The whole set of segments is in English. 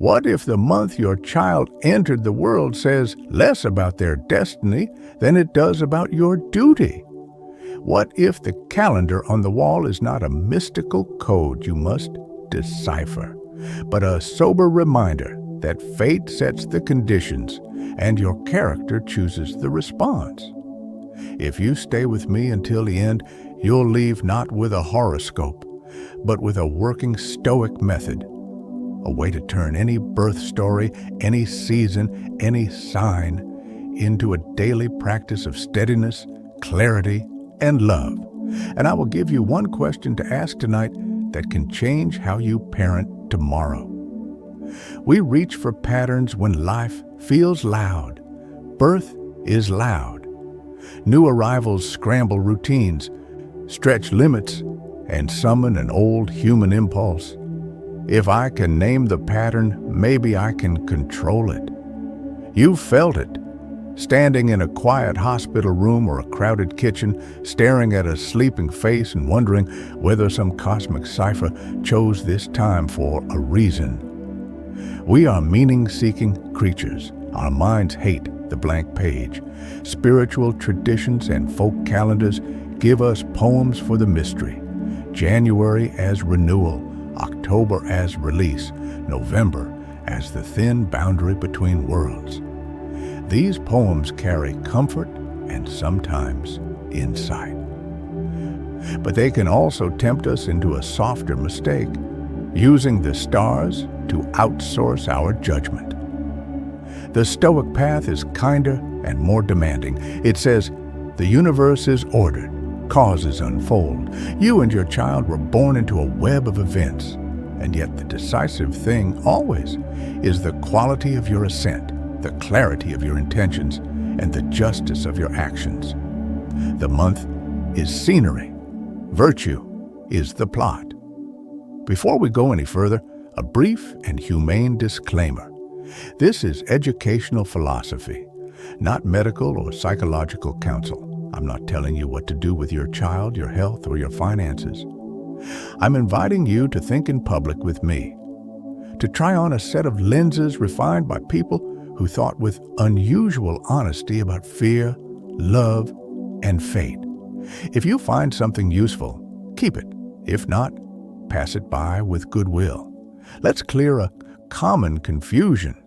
What if the month your child entered the world says less about their destiny than it does about your duty? What if the calendar on the wall is not a mystical code you must decipher, but a sober reminder that fate sets the conditions and your character chooses the response? If you stay with me until the end, you'll leave not with a horoscope, but with a working Stoic method, a way to turn any birth story, any season, any sign into a daily practice of steadiness, clarity, and love. And I will give you one question to ask tonight that can change how you parent tomorrow. We reach for patterns when life feels loud. Birth is loud. New arrivals scramble routines, stretch limits, and summon an old human impulse. If I can name the pattern, maybe I can control it. You've felt it. Standing in a quiet hospital room or a crowded kitchen, staring at a sleeping face and wondering whether some cosmic cipher chose this time for a reason. We are meaning-seeking creatures. Our minds hate the blank page. Spiritual traditions and folk calendars give us poems for the mystery. January as renewal, October as release, November as the thin boundary between worlds. These poems carry comfort and sometimes insight. But they can also tempt us into a softer mistake, using the stars to outsource our judgment. The Stoic path is kinder and more demanding. It says, the universe is ordered, causes unfold. You and your child were born into a web of events, and yet the decisive thing always is the quality of your assent, the clarity of your intentions, and the justice of your actions. The month is scenery. Virtue is the plot. Before we go any further, a brief and humane disclaimer. This is educational philosophy, not medical or psychological counsel. I'm not telling you what to do with your child, your health, or your finances. I'm inviting you to think in public with me, to try on a set of lenses refined by people who thought with unusual honesty about fear, love, and fate. If you find something useful, keep it. If not, pass it by with goodwill. Let's clear a common confusion.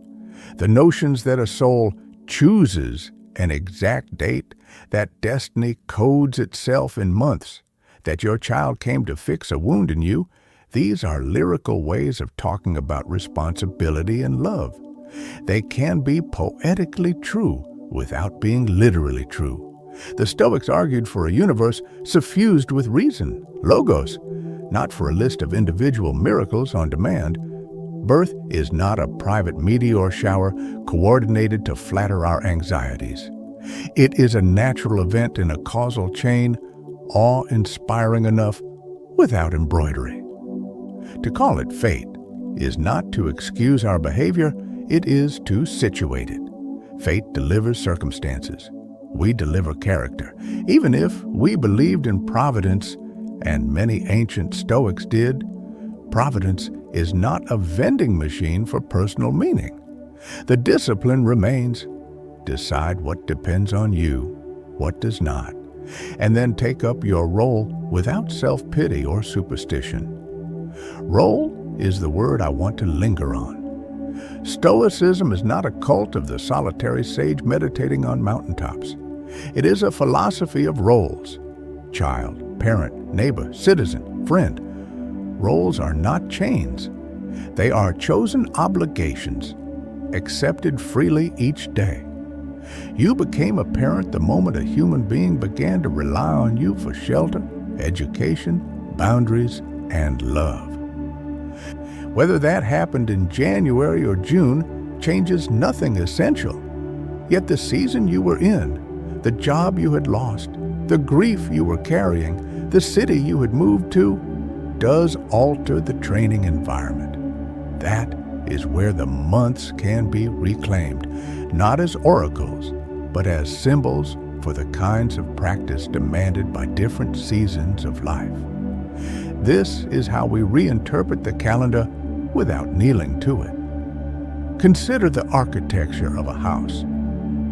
The notions that a soul chooses an exact date, that destiny codes itself in months, that your child came to fix a wound in you, these are lyrical ways of talking about responsibility and love. They can be poetically true without being literally true. The Stoics argued for a universe suffused with reason, logos, not for a list of individual miracles on demand. Birth is not a private meteor shower coordinated to flatter our anxieties. It is a natural event in a causal chain, awe-inspiring enough without embroidery. To call it fate is not to excuse our behavior, it is to situate it. Fate delivers circumstances. We deliver character. Even if we believed in providence, and many ancient Stoics did, providence is not a vending machine for personal meaning. The discipline remains: decide what depends on you, what does not, and then take up your role without self-pity or superstition. Role is the word I want to linger on. Stoicism is not a cult of the solitary sage meditating on mountaintops. It is a philosophy of roles: child, parent, neighbor, citizen, friend. Roles are not chains. They are chosen obligations, accepted freely each day. You became a parent the moment a human being began to rely on you for shelter, education, boundaries, and love. Whether that happened in January or June changes nothing essential. Yet the season you were in, the job you had lost, the grief you were carrying, the city you had moved to, does alter the training environment. That is where the months can be reclaimed, not as oracles, but as symbols for the kinds of practice demanded by different seasons of life. This is how we reinterpret the calendar without kneeling to it. Consider the architecture of a house.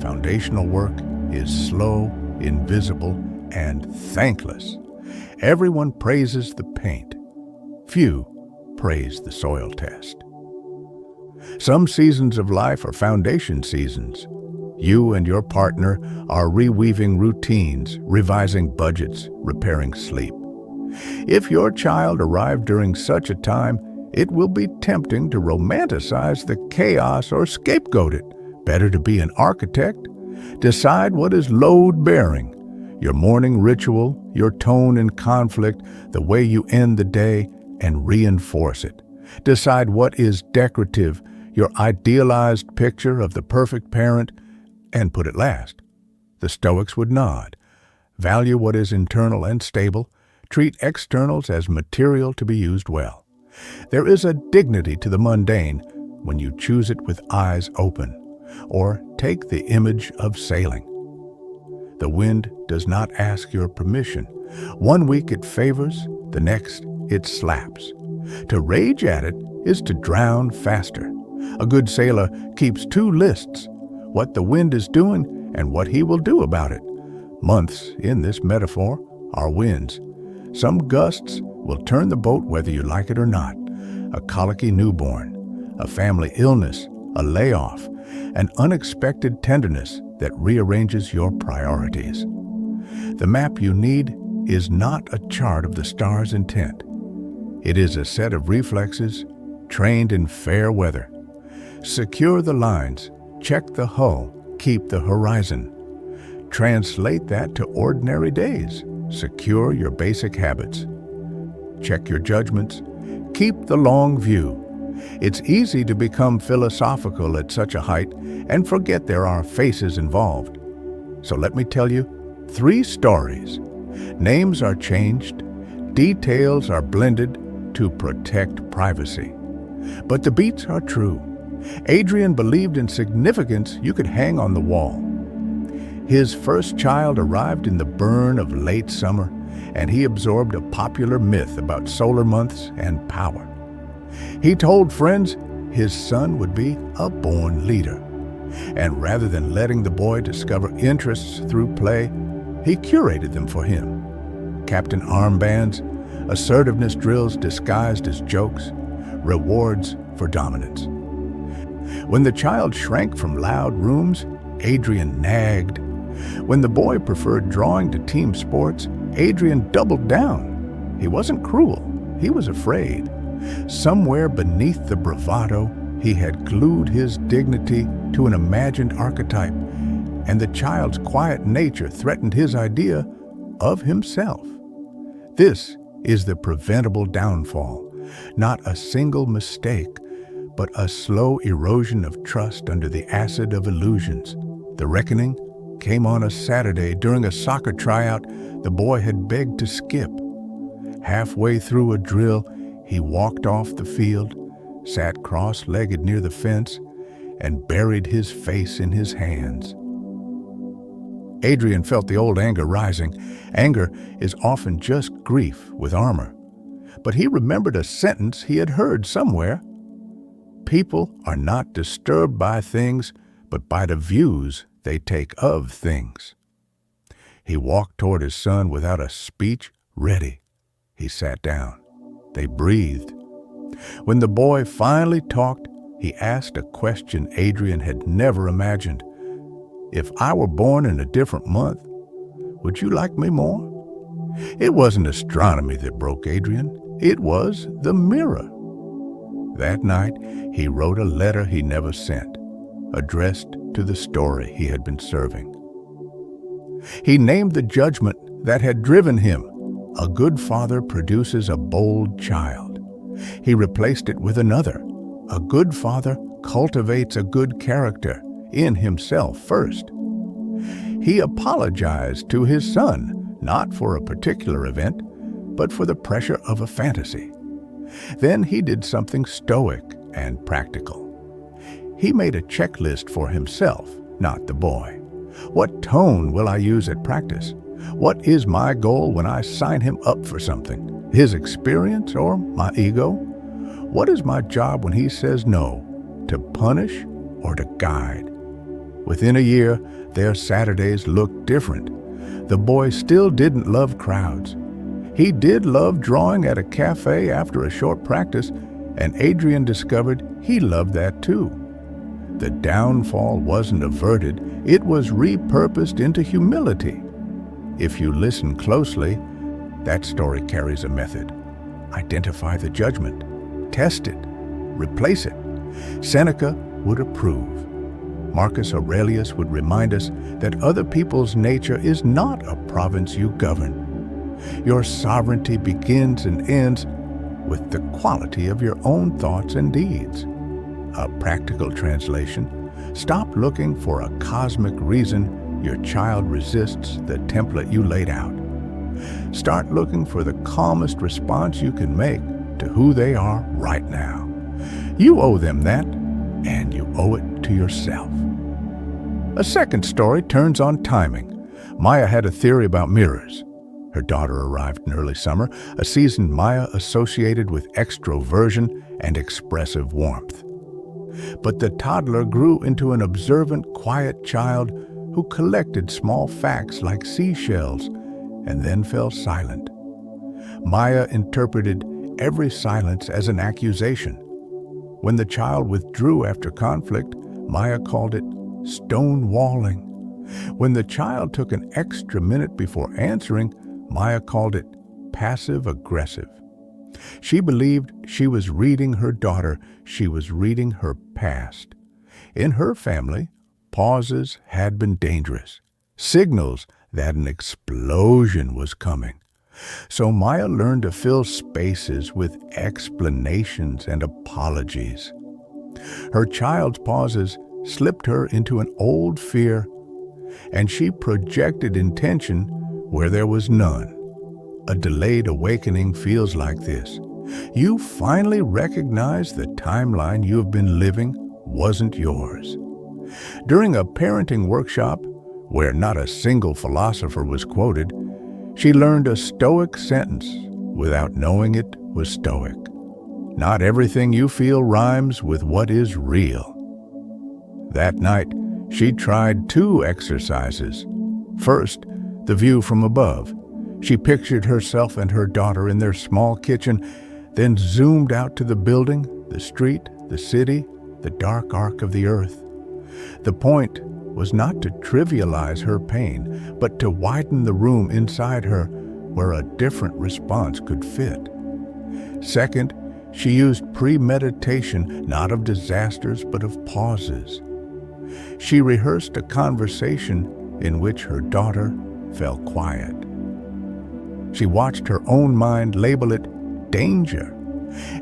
Foundational work is slow, invisible, and thankless. Everyone praises the paint. Few praise the soil test. Some seasons of life are foundation seasons. You and your partner are reweaving routines, revising budgets, repairing sleep. If your child arrived during such a time, it will be tempting to romanticize the chaos or scapegoat it. Better to be an architect. Decide what is load-bearing, your morning ritual, your tone in conflict, the way you end the day, and reinforce it. Decide what is decorative, your idealized picture of the perfect parent, and put it last. The Stoics would nod. Value what is internal and stable. Treat externals as material to be used well. There is a dignity to the mundane when you choose it with eyes open. Or take the image of sailing. The wind does not ask your permission. One week it favors, the next it slaps. To rage at it is to drown faster. A good sailor keeps two lists, what the wind is doing and what he will do about it. Months, in this metaphor, are winds. Some gusts will turn the boat whether you like it or not. A colicky newborn, a family illness, a layoff, an unexpected tenderness that rearranges your priorities. The map you need is not a chart of the star's intent. It is a set of reflexes trained in fair weather. Secure the lines, check the hull, keep the horizon. Translate that to ordinary days. Secure your basic habits. Check your judgments. Keep the long view. It's easy to become philosophical at such a height and forget there are faces involved. So let me tell you 3 stories. Names are changed, details are blended to protect privacy. But the beats are true. Adrian believed in significance you could hang on the wall. His first child arrived in the burn of late summer, and he absorbed a popular myth about solar months and power. He told friends his son would be a born leader. And rather than letting the boy discover interests through play, he curated them for him. Captain Armbands, assertiveness drills disguised as jokes, rewards for dominance. When the child shrank from loud rooms, Adrian nagged. When the boy preferred drawing to team sports, Adrian doubled down. He wasn't cruel, he was afraid. Somewhere beneath the bravado, he had glued his dignity to an imagined archetype, and the child's quiet nature threatened his idea of himself. This is the preventable downfall, not a single mistake, but a slow erosion of trust under the acid of illusions. The reckoning came on a Saturday during a soccer tryout the boy had begged to skip. Halfway through a drill, he walked off the field, sat cross-legged near the fence, and buried his face in his hands. Adrian felt the old anger rising. Anger is often just grief with armor. But he remembered a sentence he had heard somewhere. People are not disturbed by things, but by the views they take of things. He walked toward his son without a speech, ready. He sat down. They breathed. When the boy finally talked, he asked a question Adrian had never imagined. If I were born in a different month, would you like me more? It wasn't astronomy that broke Adrian. It was the mirror. That night, he wrote a letter he never sent, addressed to the story he had been serving. He named the judgment that had driven him. A good father produces a bold child. He replaced it with another. A good father cultivates a good character in himself first. He apologized to his son, not for a particular event, but for the pressure of a fantasy. Then he did something stoic and practical. He made a checklist for himself, not the boy. What tone will I use at practice? What is my goal when I sign him up for something? His experience or my ego? What is my job when he says no? to punish or to guide. Within a year, their Saturdays looked different. The boy still didn't love crowds. He did love drawing at a cafe after a short practice, and Adrian discovered he loved that too. The downfall wasn't averted, it was repurposed into humility. If you listen closely, that story carries a method. Identify the judgment, test it, replace it. Seneca would approve. Marcus Aurelius would remind us that other people's nature is not a province you govern. Your sovereignty begins and ends with the quality of your own thoughts and deeds. A practical translation: stop looking for a cosmic reason your child resists the template you laid out. Start looking for the calmest response you can make to who they are right now. You owe them that, and you owe it to yourself. A second story turns on timing. Maya had a theory about mirrors. Her daughter arrived in early summer, a season Maya associated with extroversion and expressive warmth. But the toddler grew into an observant, quiet child who collected small facts like seashells and then fell silent. Maya interpreted every silence as an accusation. When the child withdrew after conflict, Maya called it stonewalling. When the child took an extra minute before answering, Maya called it passive-aggressive. She believed she was reading her daughter, she was reading her past. In her family, pauses had been dangerous, signals that an explosion was coming. So Maya learned to fill spaces with explanations and apologies. Her child's pauses slipped her into an old fear, and she projected intention where there was none. A delayed awakening feels like this. You finally recognize the timeline you have been living wasn't yours. During a parenting workshop, where not a single philosopher was quoted, she learned a Stoic sentence without knowing it was Stoic. Not everything you feel rhymes with what is real. That night, she tried 2 exercises. First, the view from above. She pictured herself and her daughter in their small kitchen, then zoomed out to the building, the street, the city, the dark arc of the earth. The point was not to trivialize her pain, but to widen the room inside her where a different response could fit. Second, she used premeditation, not of disasters, but of pauses. She rehearsed a conversation in which her daughter fell quiet. She watched her own mind label it danger,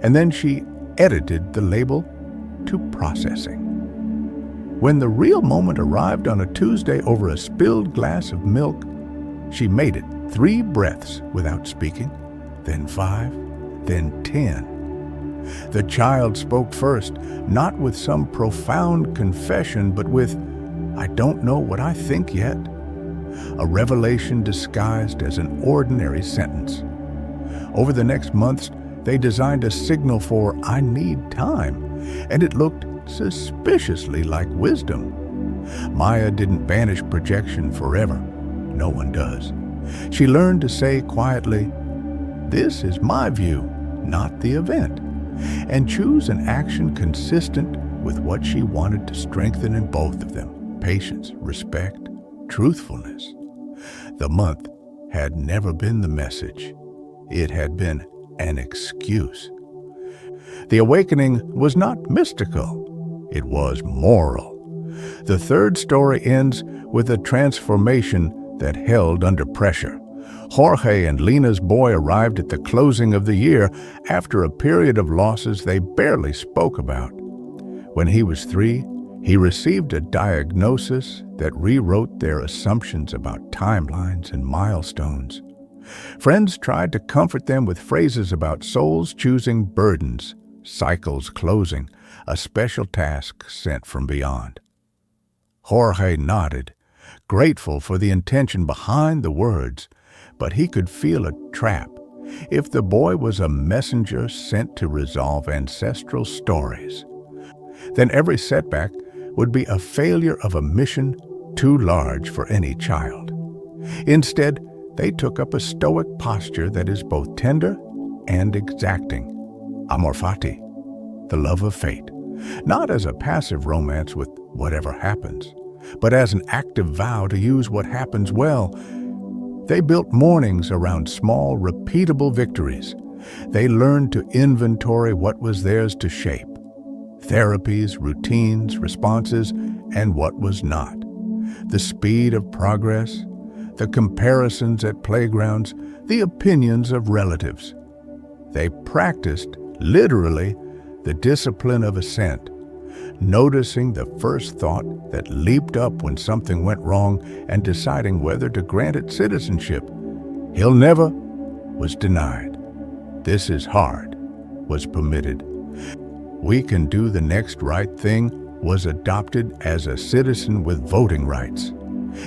and then she edited the label to processing. When the real moment arrived on a Tuesday over a spilled glass of milk, she made it 3 breaths without speaking, then 5, then 10. The child spoke first, not with some profound confession, but with, "I don't know what I think yet," a revelation disguised as an ordinary sentence. Over the next months, they designed a signal for "I need time," and it looked suspiciously like wisdom. Maya didn't banish projection forever. No one does. She learned to say quietly, "This is my view, not the event," and choose an action consistent with what she wanted to strengthen in both of them: patience, respect, truthfulness. The month had never been the message. It had been an excuse. The awakening was not mystical. It was moral. The third story ends with a transformation that held under pressure. Jorge and Lena's boy arrived at the closing of the year after a period of losses they barely spoke about. When he was 3, he received a diagnosis that rewrote their assumptions about timelines and milestones. Friends tried to comfort them with phrases about souls choosing burdens, cycles closing, a special task sent from beyond. Jorge nodded, grateful for the intention behind the words, but he could feel a trap. If the boy was a messenger sent to resolve ancestral stories, then every setback would be a failure of a mission too large for any child. Instead, they took up a Stoic posture that is both tender and exacting. Amor fati, the love of fate, not as a passive romance with whatever happens, but as an active vow to use what happens well. They built mornings around small, repeatable victories. They learned to inventory what was theirs to shape. Therapies, routines, responses, and what was not. The speed of progress, the comparisons at playgrounds, the opinions of relatives. They practiced, literally, the discipline of assent, noticing the first thought that leaped up when something went wrong and deciding whether to grant it citizenship. "He'll never" was denied. "This is hard" was permitted. "We can do the next right thing" was adopted as a citizen with voting rights.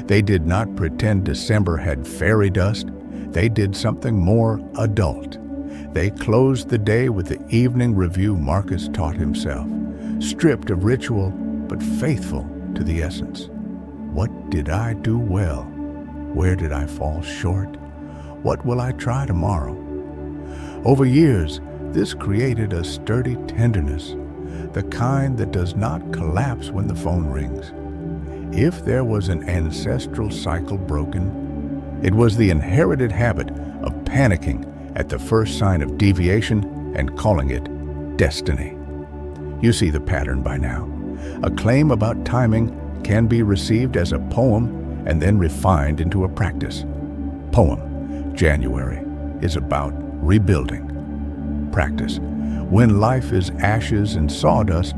They did not pretend December had fairy dust. They did something more adult. They closed the day with the evening review Marcus taught himself, stripped of ritual but faithful to the essence. What did I do well? Where did I fall short? What will I try tomorrow? Over years, this created a sturdy tenderness, the kind that does not collapse when the phone rings. If there was an ancestral cycle broken, it was the inherited habit of panicking at the first sign of deviation and calling it destiny. You see the pattern by now. A claim about timing can be received as a poem and then refined into a practice. Poem, January, is about rebuilding. Practice, when life is ashes and sawdust,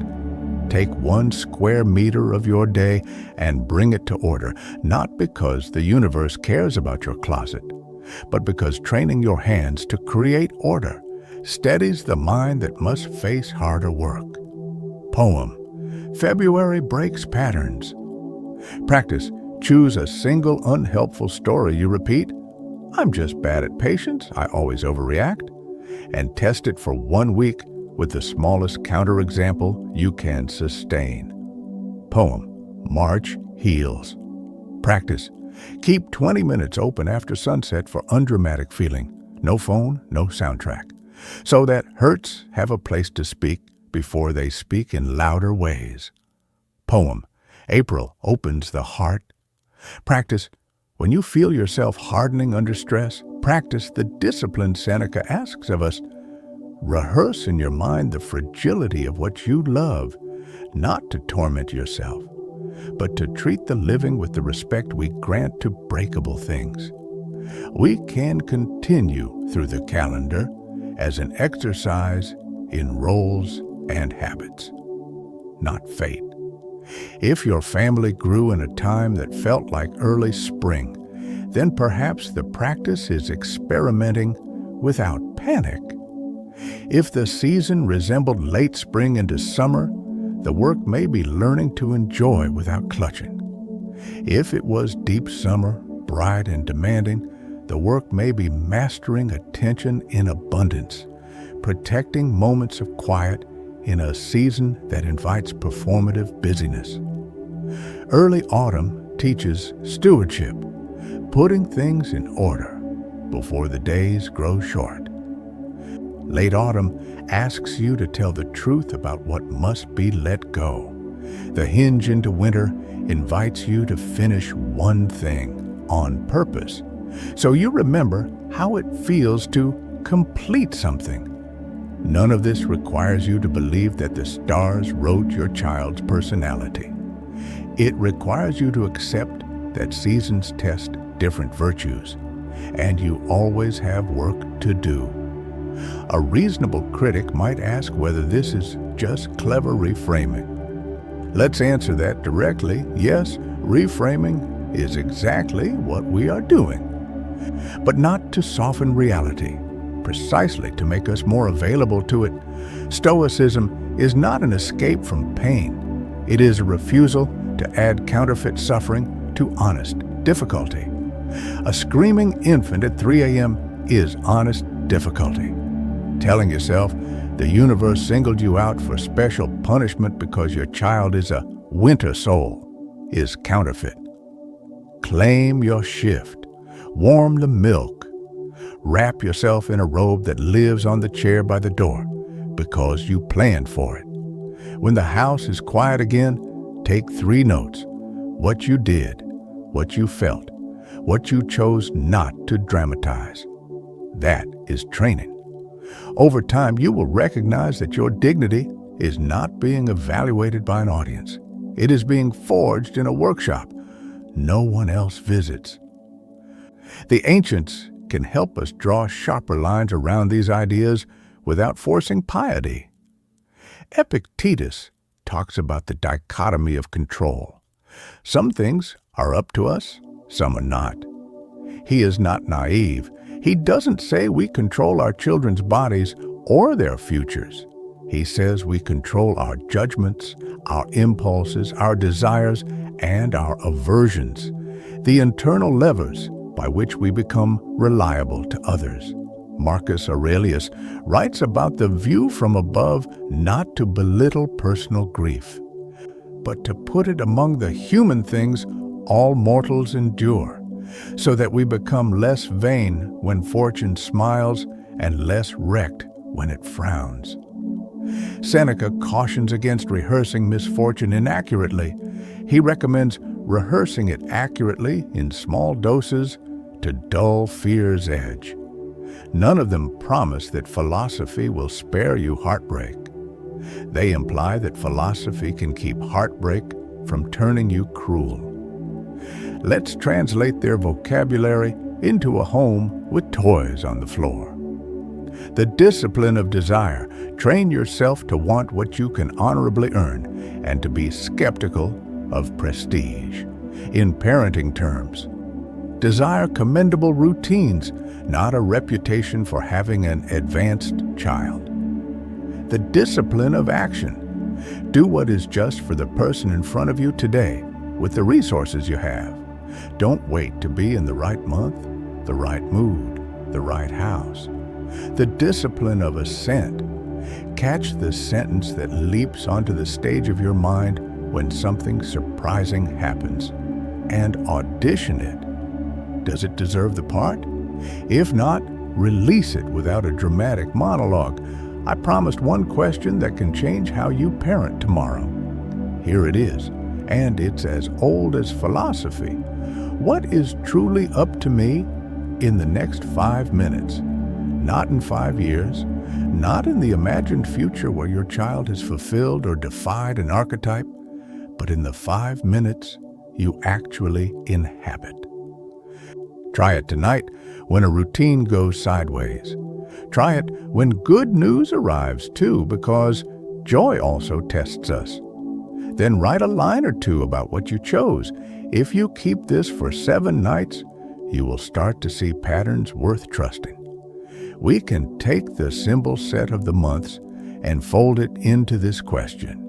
take 1 square meter of your day and bring it to order, not because the universe cares about your closet, but because training your hands to create order steadies the mind that must face harder work. Poem, February breaks patterns. Practice, choose a single unhelpful story you repeat. "I'm just bad at patience, I always overreact." And test it for 1 week with the smallest counterexample you can sustain. Poem, March heals. Practice, keep 20 minutes open after sunset for undramatic feeling. No phone, no soundtrack. So that hurts have a place to speak before they speak in louder ways. Poem, April opens the heart. Practice, when you feel yourself hardening under stress, practice the discipline Seneca asks of us. Rehearse in your mind the fragility of what you love, not to torment yourself, but to treat the living with the respect we grant to breakable things. We can continue through the calendar as an exercise in roles and habits, not fate. If your family grew in a time that felt like early spring, then perhaps the practice is experimenting without panic. If the season resembled late spring into summer, the work may be learning to enjoy without clutching. If it was deep summer, bright and demanding, the work may be mastering attention in abundance, protecting moments of quiet in a season that invites performative busyness. Early autumn teaches stewardship, putting things in order before the days grow short. Late autumn asks you to tell the truth about what must be let go. The hinge into winter invites you to finish one thing on purpose, so you remember how it feels to complete something. None of this requires you to believe that the stars wrote your child's personality. It requires you to accept that seasons test different virtues, and you always have work to do. A reasonable critic might ask whether this is just clever reframing. Let's answer that directly. Yes, reframing is exactly what we are doing, but not to soften reality, precisely to make us more available to it. Stoicism is not an escape from pain. It is a refusal to add counterfeit suffering to honest difficulty. A screaming infant at 3 a.m. is honest difficulty. Telling yourself, The universe singled you out for special punishment because your child is a winter soul, is counterfeit. Claim your shift. Warm the milk. Wrap yourself in a robe that lives on the chair by the door because you planned for it. When the house is quiet again, take 3 notes. What you did, what you felt, what you chose not to dramatize. That is training. Over time, you will recognize that your dignity is not being evaluated by an audience. It is being forged in a workshop no one else visits. The ancients can help us draw sharper lines around these ideas without forcing piety. Epictetus talks about the dichotomy of control. Some things are up to us, some are not. He is not naive. He doesn't say we control our children's bodies or their futures. He says we control our judgments, our impulses, our desires, and our aversions, the internal levers by which we become reliable to others. Marcus Aurelius writes about the view from above not to belittle personal grief, but to put it among the human things all mortals endure, so that we become less vain when fortune smiles and less wrecked when it frowns. Seneca cautions against rehearsing misfortune inaccurately. He recommends rehearsing it accurately in small doses to dull fear's edge. None of them promise that philosophy will spare you heartbreak. They imply that philosophy can keep heartbreak from turning you cruel. Let's translate their vocabulary into a home with toys on the floor. The discipline of desire. Train yourself to want what you can honorably earn and to be skeptical of prestige. In parenting terms, desire commendable routines, not a reputation for having an advanced child. The discipline of action. Do what is just for the person in front of you today with the resources you have. Don't wait to be in the right month, the right mood, the right house. The discipline of assent. Catch the sentence that leaps onto the stage of your mind when something surprising happens and audition it. Does it deserve the part? If not, release it without a dramatic monologue. I promised one question that can change how you parent tomorrow. Here it is, and it's as old as philosophy. What is truly up to me in the next 5 minutes? Not in 5 years, not in the imagined future where your child has fulfilled or defied an archetype, but in the 5 minutes you actually inhabit. Try it tonight when a routine goes sideways. Try it when good news arrives too, because joy also tests us. Then write a line or 2 about what you chose. If you keep this for 7 nights, you will start to see patterns worth trusting. We can take the symbol set of the months and fold it into this question.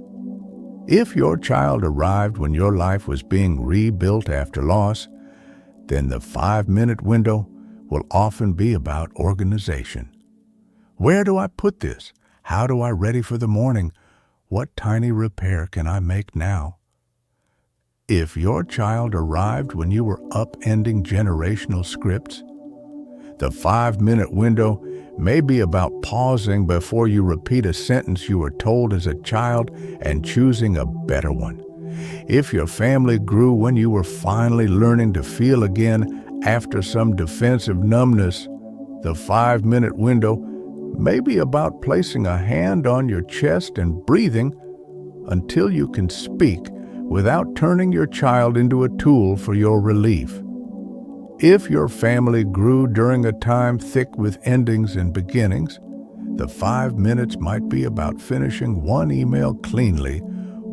If your child arrived when your life was being rebuilt after loss, then the 5-minute window will often be about organization. Where do I put this? How do I ready for the morning? What tiny repair can I make now? If your child arrived when you were upending generational scripts, the 5-minute window may be about pausing before you repeat a sentence you were told as a child and choosing a better one. If your family grew when you were finally learning to feel again after some defensive numbness, the 5-minute window may be about placing a hand on your chest and breathing until you can speak without turning your child into a tool for your relief. If your family grew during a time thick with endings and beginnings, the 5 minutes might be about finishing one email cleanly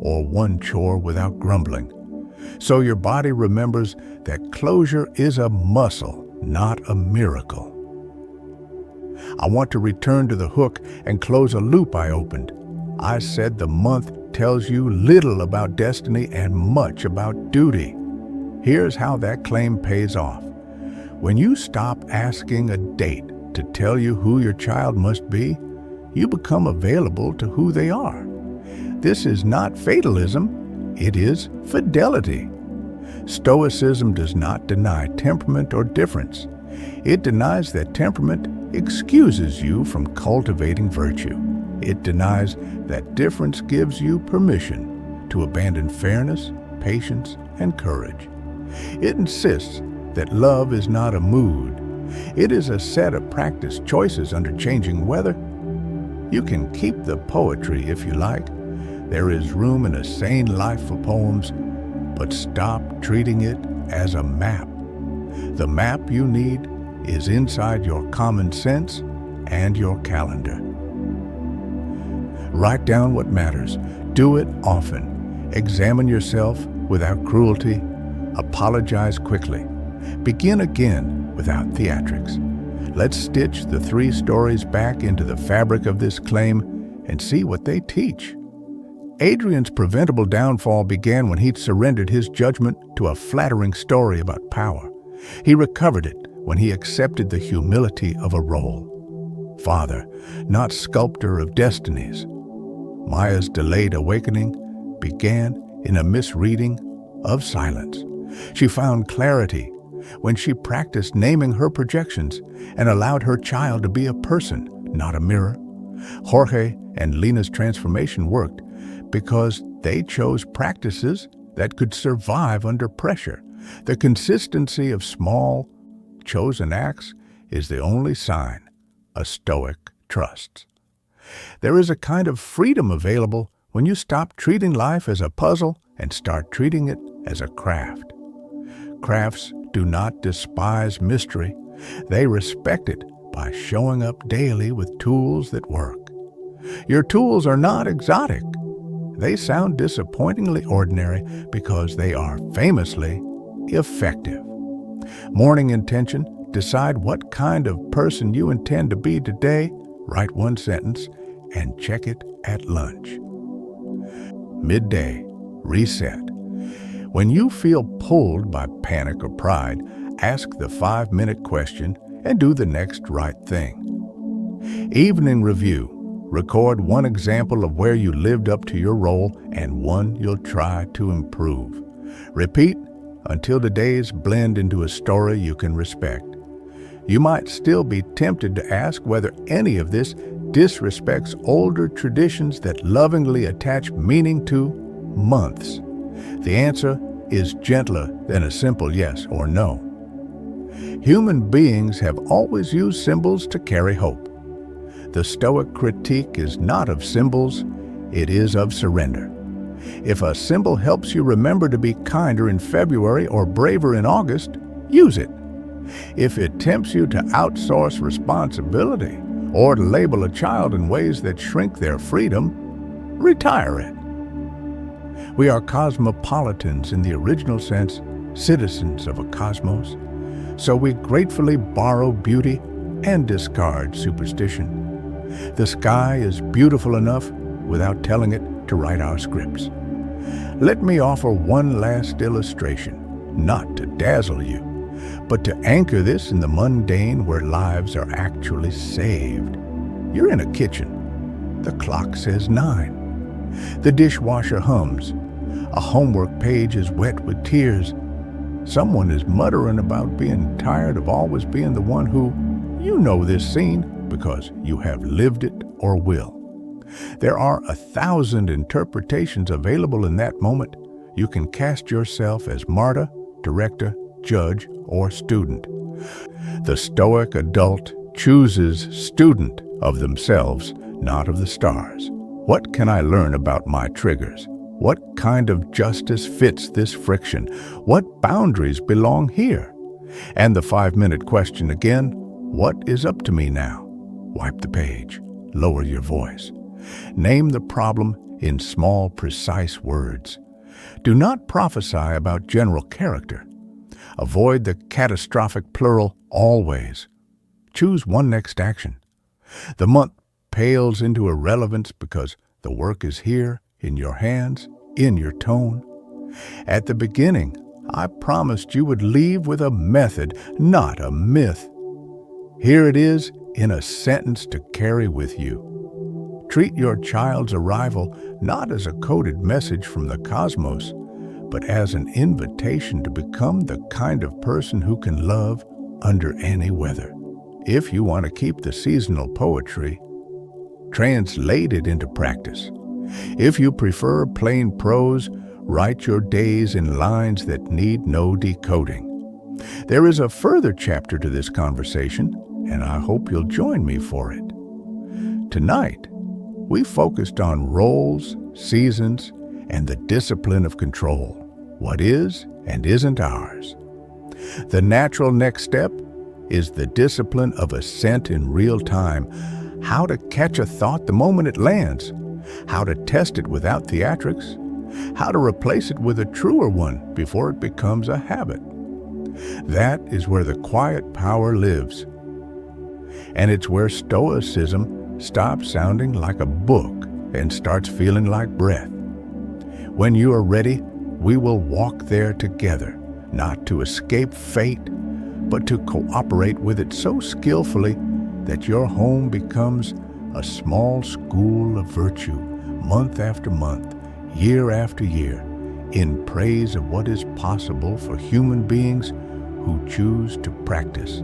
or one chore without grumbling. So your body remembers that closure is a muscle, not a miracle. I want to return to the hook and close a loop I opened. I said the month tells you little about destiny and much about duty. Here's how that claim pays off. When you stop asking a date to tell you who your child must be, you become available to who they are. This is not fatalism, it is fidelity. Stoicism does not deny temperament or difference. It denies that temperament excuses you from cultivating virtue. It denies that difference gives you permission to abandon fairness, patience, and courage. It insists that love is not a mood. It is a set of practice choices under changing weather. You can keep the poetry if you like. There is room in a sane life for poems, but stop treating it as a map. The map you need is inside your common sense and your calendar. Write down what matters. Do it often. Examine yourself without cruelty. Apologize quickly. Begin again without theatrics. Let's stitch the 3 stories back into the fabric of this claim and see what they teach. Adrian's preventable downfall began when he'd surrendered his judgment to a flattering story about power. He recovered it when he accepted the humility of a role. Father, not sculptor of destinies. Maya's delayed awakening began in a misreading of silence. She found clarity when she practiced naming her projections and allowed her child to be a person, not a mirror. Jorge and Lena's transformation worked because they chose practices that could survive under pressure. The consistency of small, chosen acts is the only sign a Stoic trusts. There is a kind of freedom available when you stop treating life as a puzzle and start treating it as a craft. Crafts do not despise mystery. They respect it by showing up daily with tools that work. Your tools are not exotic. They sound disappointingly ordinary because they are famously effective. Morning intention. Decide what kind of person you intend to be today. Write 1 sentence and check it at lunch. Midday. Reset. When you feel pulled by panic or pride, ask the 5-minute question and do the next right thing. Evening review. Record 1 example of where you lived up to your role and 1 you'll try to improve. Repeat until the days blend into a story you can respect. You might still be tempted to ask whether any of this disrespects older traditions that lovingly attach meaning to months. The answer is gentler than a simple yes or no. Human beings have always used symbols to carry hope. The Stoic critique is not of symbols, it is of surrender. If a symbol helps you remember to be kinder in February or braver in August, use it. If it tempts you to outsource responsibility or to label a child in ways that shrink their freedom, retire it. We are cosmopolitans in the original sense, citizens of a cosmos, so we gratefully borrow beauty and discard superstition. The sky is beautiful enough without telling it to write our scripts. Let me offer 1 last illustration, not to dazzle you, but to anchor this in the mundane where lives are actually saved. You're in a kitchen. The clock says 9. The dishwasher hums. A homework page is wet with tears. Someone is muttering about being tired of always being the one who, you know this scene because you have lived it or will. There are 1,000 interpretations available in that moment. You can cast yourself as martyr, director, judge, or student. The Stoic adult chooses student of themselves, not of the stars. What can I learn about my triggers? What kind of justice fits this friction? What boundaries belong here? And the 5-minute question again, what is up to me now? Wipe the page. Lower your voice. Name the problem in small, precise words. Do not prophesy about general character. Avoid the catastrophic plural always. Choose 1 next action. The month pales into irrelevance because the work is here, in your hands, in your tone. At the beginning, I promised you would leave with a method, not a myth. Here it is in a sentence to carry with you. Treat your child's arrival not as a coded message from the cosmos, but as an invitation to become the kind of person who can love under any weather. If you want to keep the seasonal poetry, translate it into practice. If you prefer plain prose, write your days in lines that need no decoding. There is a further chapter to this conversation, and I hope you'll join me for it. Tonight, we focused on roles, seasons, and the discipline of control, what is and isn't ours. The natural next step is the discipline of assent in real time, how to catch a thought the moment it lands, how to test it without theatrics, how to replace it with a truer one before it becomes a habit. That is where the quiet power lives. And it's where Stoicism stops sounding like a book and starts feeling like breath. When you are ready, we will walk there together, not to escape fate, but to cooperate with it so skillfully that your home becomes a small school of virtue, month after month, year after year, in praise of what is possible for human beings who choose to practice